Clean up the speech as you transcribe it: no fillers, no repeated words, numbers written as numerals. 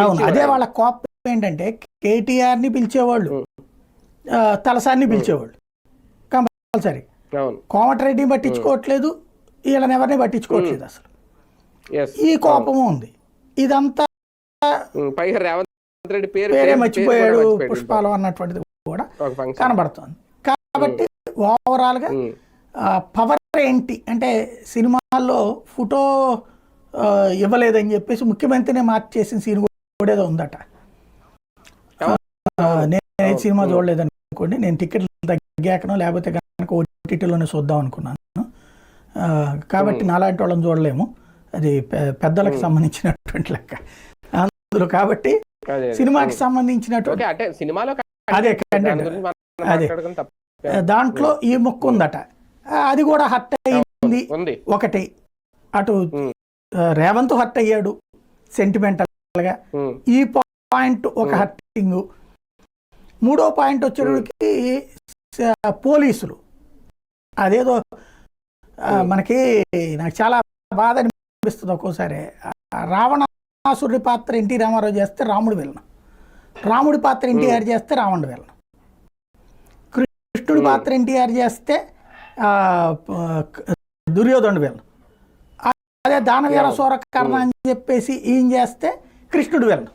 అవును, అదే వాళ్ళ కోపం ఏంటంటే కేటీఆర్ ని పిలిచేవాళ్ళు, తలసాన్ని పిలిచేవాళ్ళు కంపల్సరీ. కోమటిరెడ్డిని పట్టించుకోవట్లేదు, వీళ్ళని ఎవరిని పట్టించుకోవట్లేదు అసలు. ఈ కోపము ఉంది. ఇదంతా పేరే మర్చిపోయాడు పుష్పాలు అన్నటువంటిది కూడా కనబడుతుంది. కాబట్టి ఓవరాల్ గా పవర్ ఏంటి అంటే సినిమాల్లో ఫోటో ఇవ్వలేదని చెప్పేసి ముఖ్యమంత్రినే మార్చేసిన సీన్ కూడా ఏదో ఉందట. నేను సినిమా చూడలేదు అనుకోండి, నేను టికెట్లు తగ్గాకనో లేకపోతే కనుక ఓటీటీలోనే చూద్దాం అనుకున్నాను. కాబట్టి నాలాంటి వాళ్ళని చూడలేము, అది పెద్దలకు సంబంధించినటువంటి లెక్క అందులో. కాబట్టి సినిమాకి సంబంధించినటువంటి అదే అదే దాంట్లో ఈ మొక్కు ఉందట, అది కూడా హర్ట్ అయింది ఒకటి. అటు రేవంత్ హర్ట్ అయ్యాడు సెంటిమెంటల్ గా, ఈ పాయింట్ ఒక హర్టింగ్. మూడో పాయింట్ వచ్చేటికి పోలీసులు అదేదో మనకి నాకు చాలా బాధ అనిపిస్తుంది ఒక్కోసారి. రావణాసురుడి పాత్ర ఎన్టీ రామారావు చేస్తే రాముడు వెళ్ళను, రాముడి పాత్ర ఎన్టీఆర్ చేస్తే రావణుడు వెళ్ళను, కృష్ణుడి పాత్ర ఎన్టీఆర్ చేస్తే దుర్యోధనుడు వెళ్ళను, అదే దానవీర సూరకర్ణ అని చెప్పేసి ఈయన చేస్తే కృష్ణుడు వెళ్ళను.